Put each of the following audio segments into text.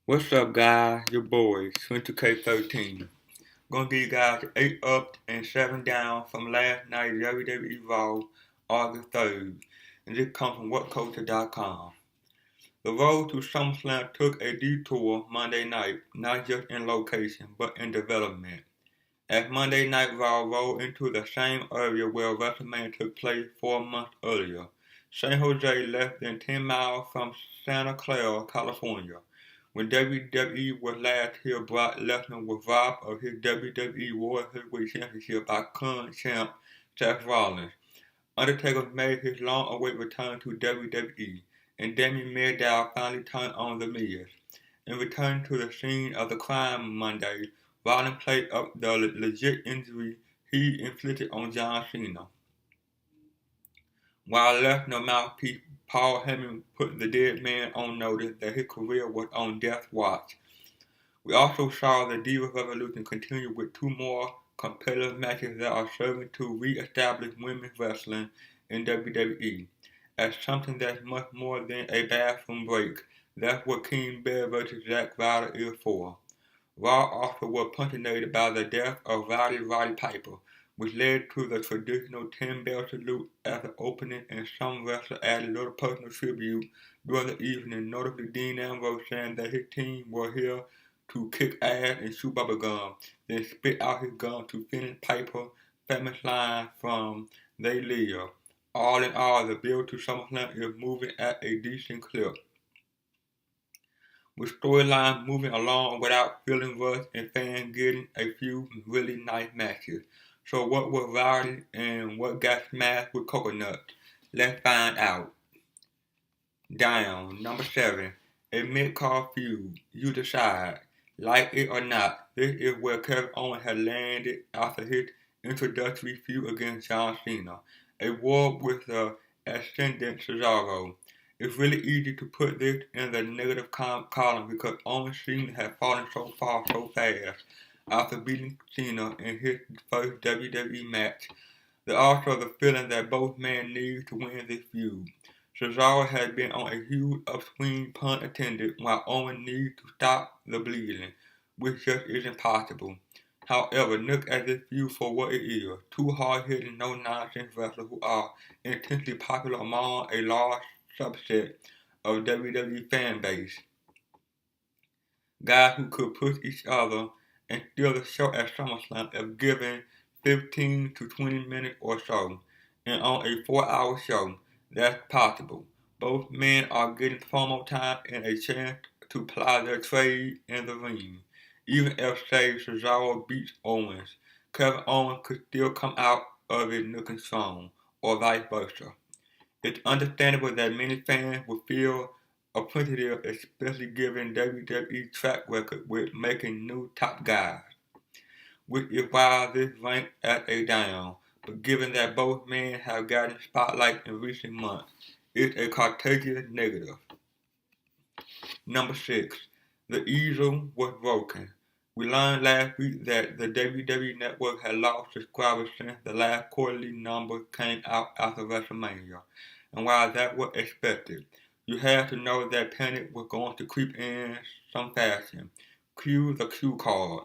What's up, guys? Your boy, 22K13. Gonna give you guys 8 up and 7 down from last night's WWE Raw, August 3rd. And this comes from WhatCulture.com. The road to SummerSlam took a detour Monday night, not just in location, but in development. As Monday Night Raw rolled into the same area where WrestleMania took place 4 months earlier, San Jose less than 10 miles from Santa Clara, California. When WWE was last here, Brock Lesnar was robbed of his WWE World Heavyweight Championship by current champ Seth Rollins. Undertaker made his long-awaited return to WWE, and Damien Mierdow finally turned on The Miz. In returning to the scene of the crime Monday, Rollins played up the legit injury he inflicted on John Cena. While Lesnar mouthpiece Paul Heyman put the dead man on notice that his career was on death watch. We also saw the Diva Revolution continue with 2 more competitive matches that are serving to re-establish women's wrestling in WWE as something that's much more than a bathroom break. That's what King Bear vs. Zack Ryder is for. Raw also was punctuated by the death of Roddy Piper, which led to the traditional 10-bell salute at the opening, and some wrestlers added little personal tribute during the evening, notably Dean Ambrose saying that his team were here to kick ass and chew bubblegum, then spit out his gun to finish Piper's famous line from They Live. All in all, the build to SummerSlam is moving at a decent clip, with storylines moving along without feeling rushed and fans getting a few really nice matches. So what was rowdy and what got smashed with coconuts? Let's find out. Down. Number 7. A mid-card feud. You decide. Like it or not, this is where Kevin Owens had landed after his introductory feud against John Cena. A war with the ascendant Cesaro. It's really easy to put this in the negative column because Owens Cena had fallen so far so fast after beating Cena in his first WWE match. There's also the feeling that both men need to win this feud. Cesaro has been on a huge upswing, pun intended, while Owens needs to stop the bleeding, which just isn't possible. However, look at this feud for what it is. 2 hard-hitting, no-nonsense wrestlers who are intensely popular among a large subset of WWE fan base. Guys who could push each other and steal the show at SummerSlam if given 15 to 20 minutes or so. And on a 4-hour show, that's possible. Both men are getting promo time and a chance to ply their trade in the ring. Even if, say, Cesaro beats Owens, Kevin Owens could still come out of it looking strong, or vice versa. It's understandable that many fans would feel appreciative, especially given WWE's track record with making new top guys, which is why this ranked at a down. But given that both men have gotten spotlight in recent months, it's a contagious negative. Number 6. The easel was broken. We learned last week that the WWE Network had lost subscribers since the last quarterly number came out after WrestleMania. And while that was expected, you had to know that panic was going to creep in some fashion. Cue the cue card.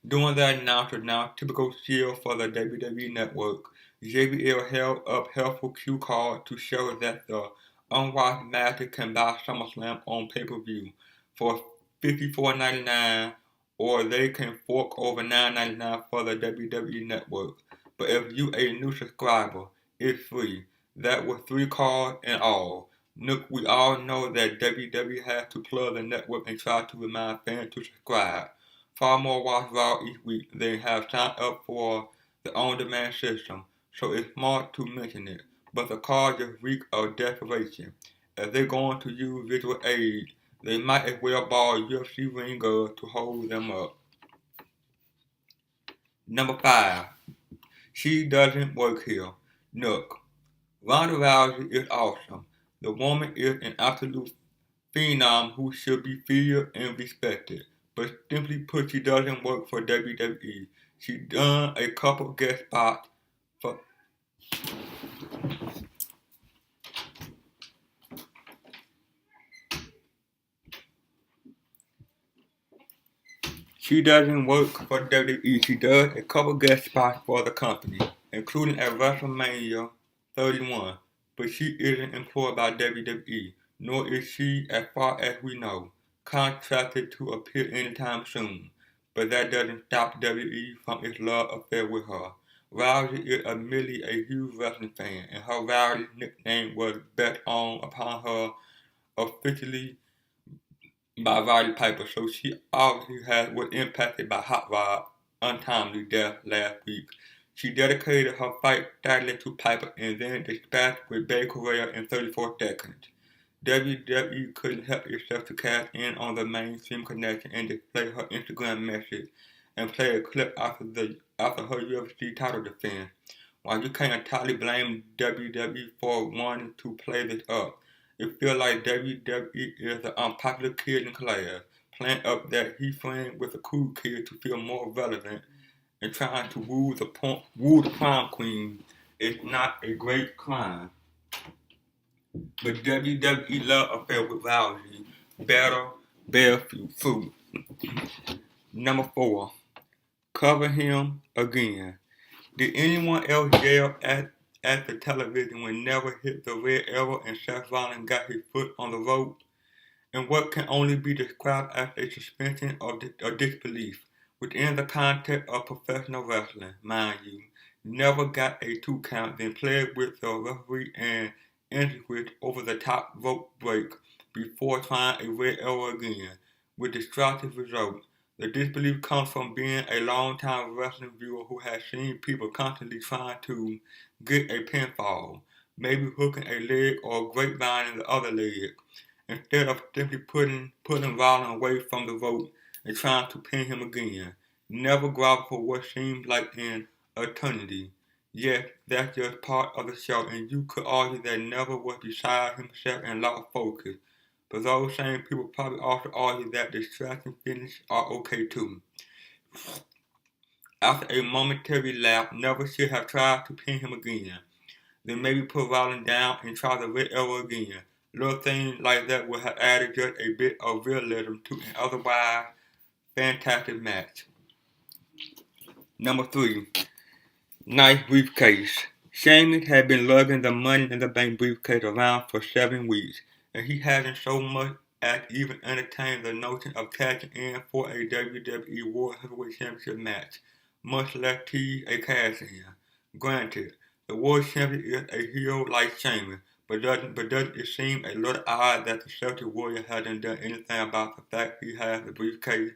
During the announcement, now typical shield for the WWE Network, JBL held up helpful cue card to show that the unwatched matches can buy SummerSlam on pay-per-view for $54.99, or they can fork over $9.99 for the WWE Network. But if you a new subscriber, it's free. That was 3 cards in all. Look, we all know that WWE has to plug the network and try to remind fans to subscribe. Far more watch Raw each week than have signed up for the on-demand system, so it's smart to mention it. But the cards just reek of desperation. If they're going to use visual aid, they might as well borrow UFC ring girls to hold them up. Number 5. She doesn't work here. Look, Ronda Rousey is awesome. The woman is an absolute phenom who should be feared and respected. But simply put, she doesn't work for WWE. She done a couple guest spots for She doesn't work for WWE. She does a couple guest spots for the company, including at WrestleMania 31, but she isn't employed by WWE, nor is she, as far as we know, contracted to appear anytime soon. But that doesn't stop WWE from its love affair with her. Rousey is admittedly a huge wrestling fan, and her Rousey nickname was bet on upon her officially by Roddy Piper, so she obviously was impacted by Hot Rod's untimely death last week. She dedicated her fight style to Piper and then dispatched with Bay Correa in 34 seconds. WWE couldn't help itself to cash in on the mainstream connection and display her Instagram message and play a clip after her UFC title defense. While you can't entirely blame WWE for wanting to play this up, it feels like WWE is the unpopular kid in class, playing up that he friends with a cool kid to feel more relevant and trying to woo the prom queen is not a great crime. But WWE love affair with Rousey better bear fruit. Number 4, cover him again. Did anyone else yell at the television when Never hit the red arrow and Seth Rollins got his foot on the rope? In what can only be described as a suspension of disbelief within the context of professional wrestling, mind you. Never got a 2 count, then played with the referee and ended over the top rope break before trying a red arrow again, with destructive results. The disbelief comes from being a long-time wrestling viewer who has seen people constantly trying to get a pinfall, maybe hooking a leg or grapevine in the other leg, instead of simply putting Rollins away from the rope and trying to pin him again. Never grovel for what seems like an eternity. Yes, that's just part of the show, and you could argue that Never was beside himself and lost focus. But those same people probably also argue that distraction finishes are okay too. After a momentary lapse, Never should have tried to pin him again. Then maybe put Rollins down and try the red arrow again. Little things like that would have added just a bit of realism to an otherwise fantastic match. Number 3, nice briefcase. Sheamus had been lugging the Money in the Bank briefcase around for 7 weeks, and he hadn't so much as even entertained the notion of cashing in for a WWE World Heavyweight Championship match, much less tease a cash-in. Granted, the World Champion is a hero like Sheamus, but doesn't it seem a little odd that the Celtic Warrior hasn't done anything about the fact he has the briefcase?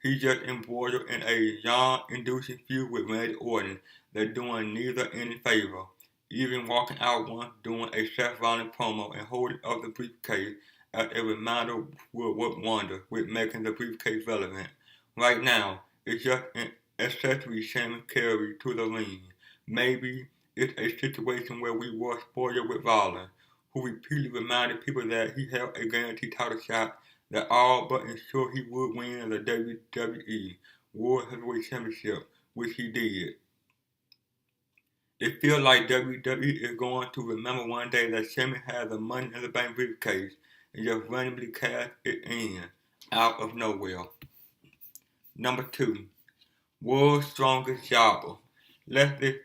He just embroiled in a yawn-inducing feud with Randy Orton that doing neither any favor, even walking out once doing a Seth Rollins promo and holding up the briefcase as a reminder would work wonders with making the briefcase relevant. Right now, it's just an accessory Sheamus carried to the ring. Maybe it's a situation where we were spoiled with Rollins, who repeatedly reminded people that he held a guaranteed title shot that all but ensured he would win the WWE World Heavyweight Championship, which he did. It feels like WWE is going to remember one day that Sheamus had the Money in the Bank briefcase and just randomly cast it in, out of nowhere. Number 2, World's Strongest Jobber. Let this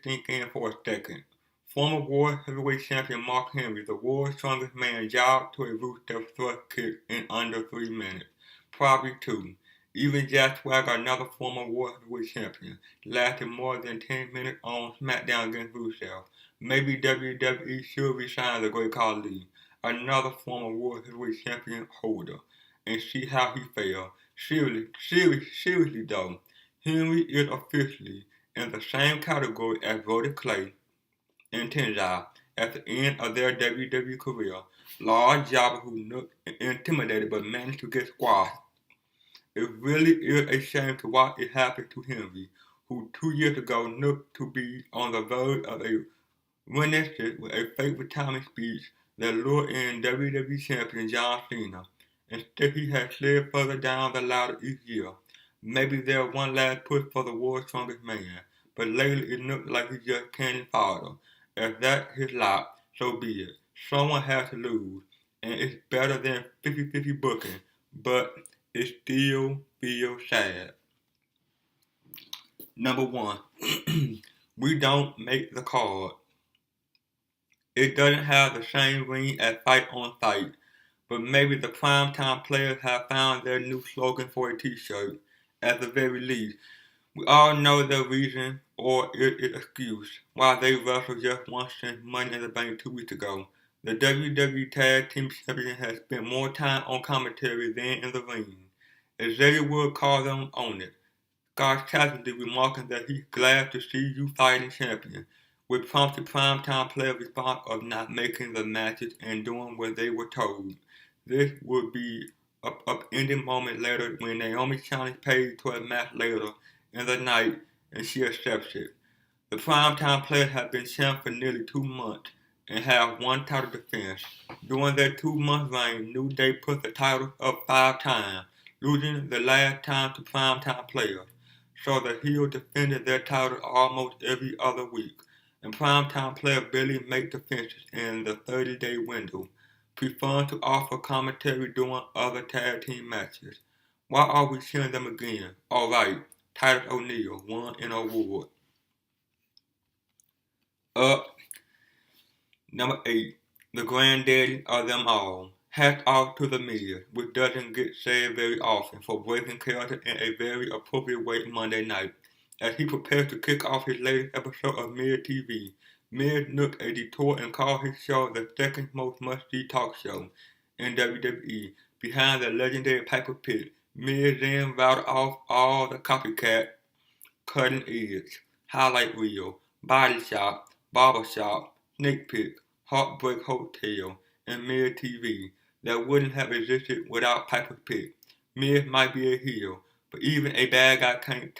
sink in for a second. Former World Heavyweight Champion Mark Henry, the world's strongest man, jogged to a Rusev thrust kick in under 3 minutes. Probably 2. Even Jack Swagger, another former World Heavyweight Champion, lasted more than 10 minutes on SmackDown against Rusev. Maybe WWE should resign the Great Khali, another former World Heavyweight Champion holder, and see how he failed. Seriously though, Henry is officially in the same category as Brody Clay and Tenzai at the end of their WWE career. Large jobber who looked intimidated but managed to get squashed. It really is a shame to watch it happen to Henry, who 2 years ago looked to be on the verge of a renaissance with a fake retirement speech that lured in WWE Champion John Cena. Instead, he has slid further down the ladder each year. Maybe there's one last push for the world's strongest man, but lately it looks like he's just cannon fodder. If that's his lot, so be it. Someone has to lose, and it's better than 50-50 booking, but it still feels sad. Number one, we don't make the card. It doesn't have the same ring as Fight on Fight, but maybe the primetime players have found their new slogan for a t-shirt, at the very least. We all know the reason or its excuse why they wrestled just once since Money in the Bank 2 weeks ago. The WWE Tag Team Champion has spent more time on commentary than in the ring. As Xavier Wood called them on it, Scott Cassidy remarking that he's glad to see you fighting champion, which prompted primetime player response of not making the matches and doing what they were told. This would be an upending moment later when Naomi challenged Paige to a match later in the night and she accepts it. The primetime players have been champ for nearly 2 months and have one title defense. During their 2 month reign, New Day put the title up 5 times, losing the last time to primetime players. So the heel defended their title almost every other week, and primetime players barely make defenses in the 30-day window, preferring to offer commentary during other tag team matches. Why are we cheering them again? Alright, Titus O'Neil won an award. Up, number 8, the granddaddy of them all. Hats off to the Miz, which doesn't get said very often, for breaking character in a very appropriate way Monday night. As he prepares to kick off his latest episode of Miz TV, Miz took a detour and called his show the second most must-see talk show in WWE, behind the legendary Piper Pit. Miz then routed off all the copycat, cutting edge, highlight reel, body shop, barber shop, sneak peek, heartbreak hotel, and Miz TV that wouldn't have existed without Piper Pit. Miz might be a heel, but even a bad guy can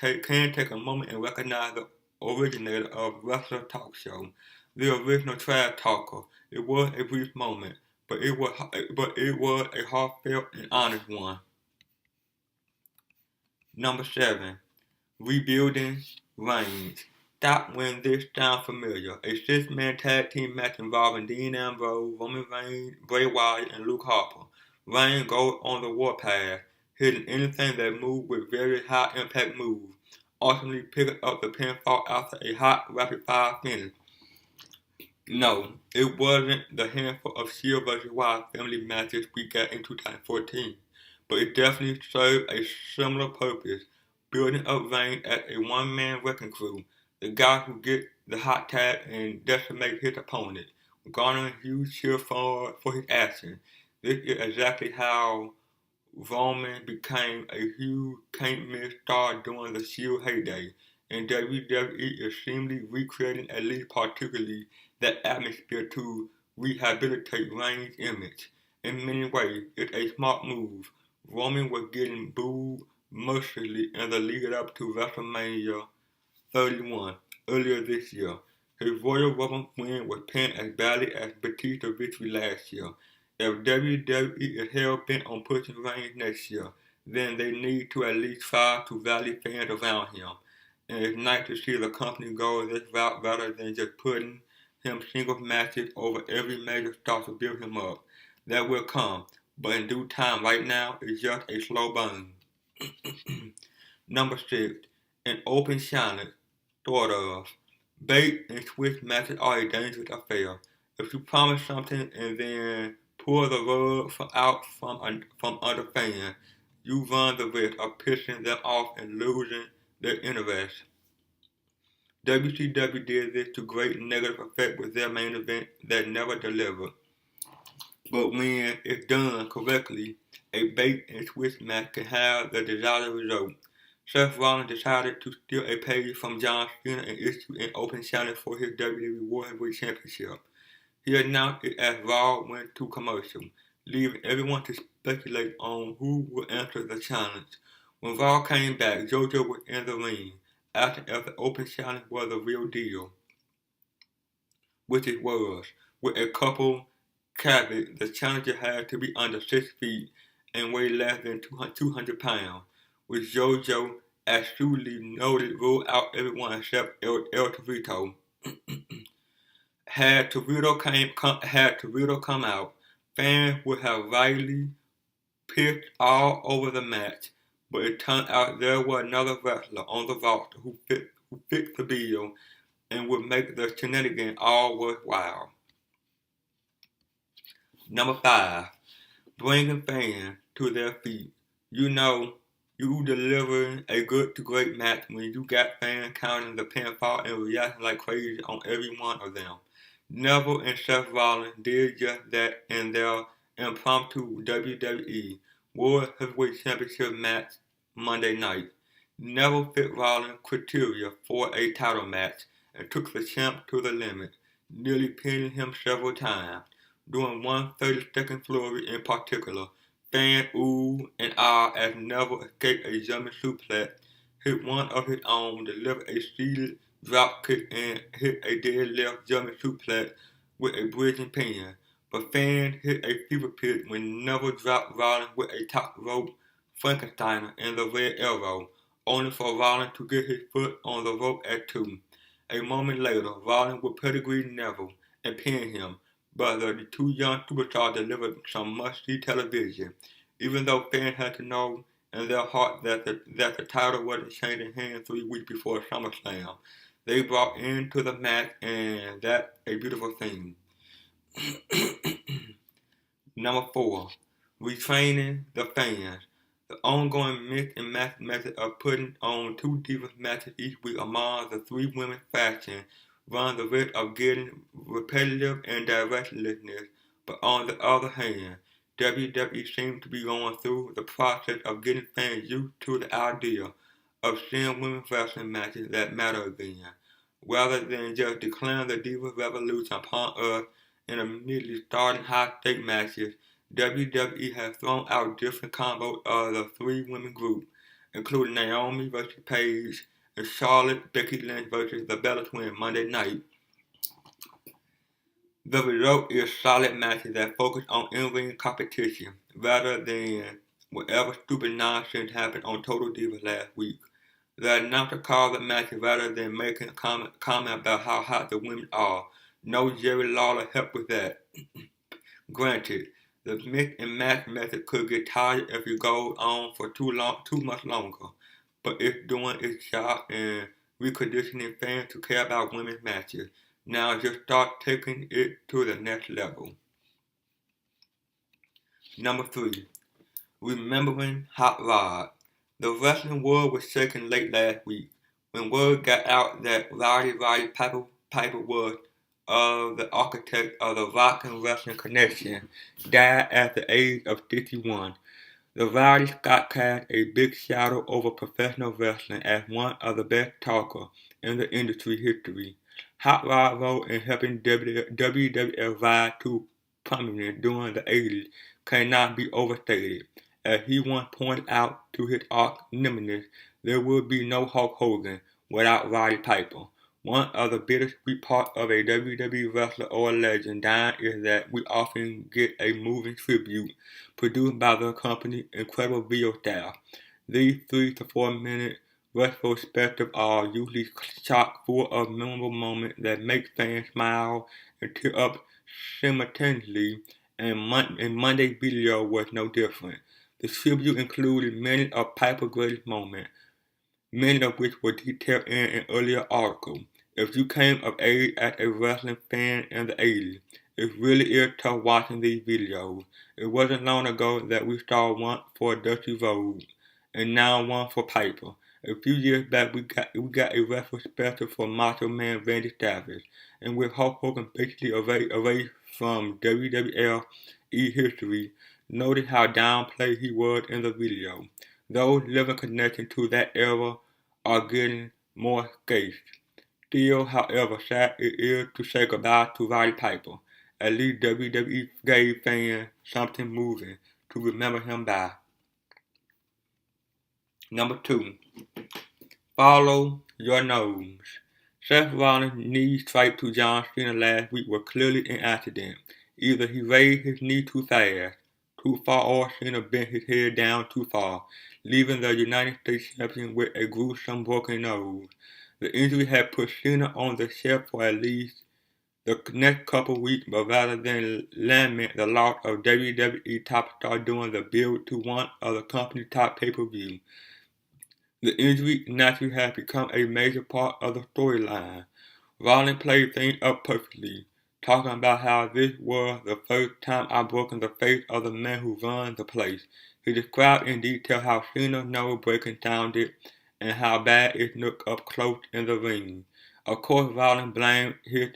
take a moment and recognize the originator of Wrestler Talk Show, the original trash talker. It was a brief moment, but it was a heartfelt and honest one. Number 7. Rebuilding Reigns. Stop when this sounds familiar. A 6-man tag team match involving Dean Ambrose, Roman Reigns, Bray Wyatt, and Luke Harper. Reigns goes on the warpath, hitting anything that moved with very high impact moves, ultimately picking up the pinfall after a hot rapid fire finish. No, it wasn't the handful of Shield vs. Wyatt family matches we got in 2014, but it definitely served a similar purpose, building up Reigns as a one-man wrecking crew, the guy who gets the hot tag and decimates his opponent, garnering huge cheer for his action. This is exactly how Roman became a huge can't-miss star during the Shield heyday, and WWE is seemingly recreating at least particularly that atmosphere to rehabilitate Reigns' image. In many ways, it's a smart move. Roman was getting booed mercilessly in the lead up to WrestleMania 31 earlier this year. His Royal Rumble win was panned as badly as Batista's victory last year. If WWE is hell-bent on pushing Reigns next year, then they need to at least try to rally fans around him. And it's nice to see the company go this route rather than just putting him singles matches over every major star to build him up. That will come, but in due time. Right now, it's just a slow burn. Number 6, an open challenge, sort of. Bait and switch matches are a dangerous affair. If you promise something and then pull the rug out from under fans, you run the risk of pissing them off and losing their interest. WCW did this to great negative effect with their main event that never delivered. But when it's done correctly, a bait and switch match can have the desired result. Seth Rollins decided to steal a page from John Cena and issue an open challenge for his WWE World Heavyweight Championship. He announced it as Raw went to commercial, leaving everyone to speculate on who would answer the challenge. When Raw came back, JoJo was in the ring, asking if the open challenge was the real deal, which it was. With a couple caveats, the challenger had to be under 6 feet and weigh less than 200 pounds, which JoJo astutely noted ruled out everyone except El Torito. Had Torito come out, fans would have rightly pitched all over the match, but it turned out there was another wrestler on the roster who fit the bill and would make the shenanigans all worthwhile. Number 5. Bringing fans to their feet. You know, you deliver a good to great match when you got fans counting the pinfall and reacting like crazy on every one of them. Neville and Seth Rollins did just that in their impromptu WWE World Heavyweight Championship match Monday night. Neville fit Rollins' criteria for a title match and took the champ to the limit, nearly pinning him several times. During one 30-second flurry in particular, fans oohed and ahed as Neville escaped a German suplex, hit one of his own, delivered a seated drop kick, and hit a deadlift German suplex with a bridging pin. But fans hit a fever pitch when Neville dropped Rollins with a top rope Frankensteiner and the Red Arrow, only for Rollins to get his foot on the rope at 2. A moment later, Rollins would pedigree Neville and pin him, but the two young superstars delivered some must-see television. Even though fans had to know in their heart that the title wasn't changing hands 3 weeks before SummerSlam, they brought into the match, and that's a beautiful thing. Number 4. Retraining the fans. The ongoing mix and match method of putting on 2 Divas matches each week among the 3 women's faction run the risk of getting repetitive and directionlessness, but on the other hand, WWE seems to be going through the process of getting fans used to the idea of seeing women's wrestling matches that matter again, rather than just declaring the Divas Revolution upon us and immediately starting high-stake matches. WWE has thrown out different combos of the 3 women group, including Naomi vs. Paige and Charlotte Becky Lynch vs. the Bella Twins Monday night. The result is solid matches that focus on in-ring competition rather than whatever stupid nonsense happened on Total Divas last week. The announcer called the matches rather than making a comment about how hot the women are. No Jerry Lawler helped with that. Granted, the mix and match method could get tired if it goes on for too much longer, but it's doing its job in reconditioning fans to care about women's matches. Now just start taking it to the next level. Number 3. Remembering Hot Rod. The wrestling world was shaken late last week when word got out that Roddy Piper was the architect of the Rock and Wrestling Connection, died at the age of 51. The Roddy Scott cast a big shadow over professional wrestling as one of the best talkers in the industry history. Hot Rod's role in helping WWF rise to prominence during the 80s cannot be overstated. As he once pointed out to his arch nemesis, there would be no Hulk Hogan without Roddy Piper. One of the bittersweet parts of a WWE wrestler or a legend dying is that we often get a moving tribute produced by the company's incredible video staff. These 3 to 4 minute retrospectives are usually chock full of memorable moments that make fans smile and tear up simultaneously, and Monday's video was no different. The tribute included many of Piper's greatest moments, many of which were detailed in an earlier article. If you came of age as a wrestling fan in the 80s, it really is tough watching these videos. It wasn't long ago that we saw one for Dusty Rhodes, and now one for Piper. A few years back, we got a retrospective for Macho Man Randy Savage, and with Hulk Hogan basically erased from WWF history, noted how downplayed he was in the video. Those living connected to that era are getting more scarce. Still, however sad it is to say goodbye to Roddy Piper, at least WWE gave fans something moving to remember him by. Number 2. Follow your nose. Seth Rollins' knee strike to John Cena last week was clearly an accident. Either he raised his knee too fast, too far, or Cena bent his head down too far, leaving the United States champion with a gruesome broken nose. The injury had put Cena on the shelf for at least the next couple weeks, but rather than lament the loss of WWE top star during the build to one of the company's top pay-per-view, the injury naturally has become a major part of the storyline. Rollins played things up perfectly, talking about how this was the first time I broke in the face of the man who runs the place. He described in detail how Cena's nose breaking sounded and how bad it looked up close in the ring. Of course, Rollins blamed his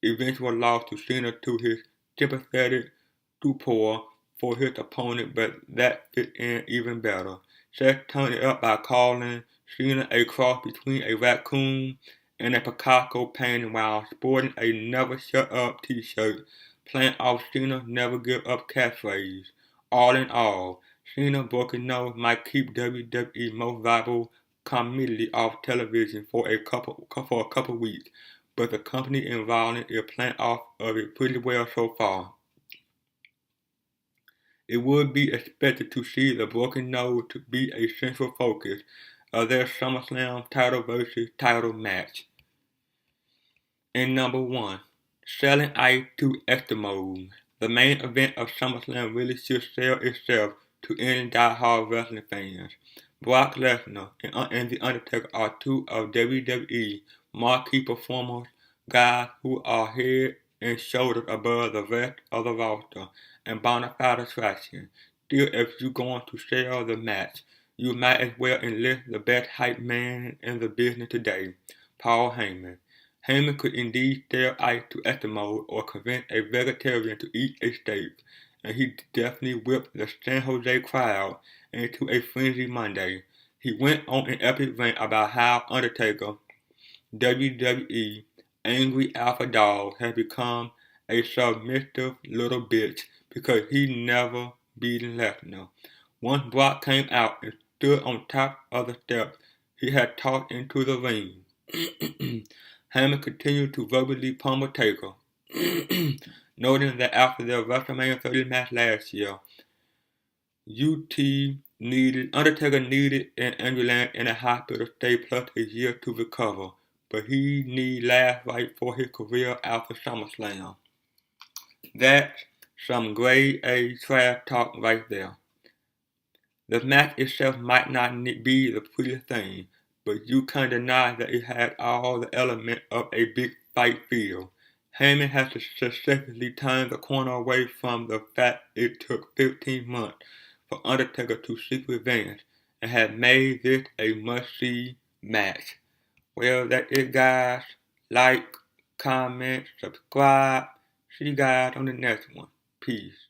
eventual loss to Cena to his sympathetic stupor for his opponent, but that fit in even better. Seth turned it up by calling Cena a cross between a raccoon and a Picasso painting while sporting a Never Shut Up t-shirt, playing off Cena's Never Give Up catchphrase. All in all, Cena's broken nose might keep WWE's most valuable comedy off television for a couple weeks, but the company involved is playing off of it pretty well so far. It would be expected to see the broken nose to be a central focus of their SummerSlam title versus title match. And number 1, selling ice to Eskimos. The main event of SummerSlam really should sell itself to any die-hard wrestling fans. Brock Lesnar and The Undertaker are two of WWE's marquee performers, guys who are head and shoulders above the rest of the roster and bona fide attraction. Still, if you're going to sell the match, you might as well enlist the best hype man in the business today, Paul Heyman. Heyman could indeed sell ice to Eskimos or convince a vegetarian to eat a steak, and he definitely whipped the San Jose crowd into a frenzy Monday. He went on an epic rant about how Undertaker, WWE, angry alpha dog, has become a submissive little bitch because he never beat Lesnar. Once Brock came out and stood on top of the steps, he had talked into the ring. Heyman continued to verbally pummel Taker, noting that after their WrestleMania 30 match last year, Undertaker needed an ambulance and a hospital stay plus a year to recover, but he need last right for his career after SummerSlam. That's some grade A trash talk right there. The match itself might not be the prettiest thing, but you can't deny that it had all the elements of a big fight feel. Heyman has successfully turned the corner away from the fact it took 15 months for Undertaker to seek revenge and has made this a must-see match. Well, that's it, guys. Like, comment, subscribe. See you guys on the next one. Peace.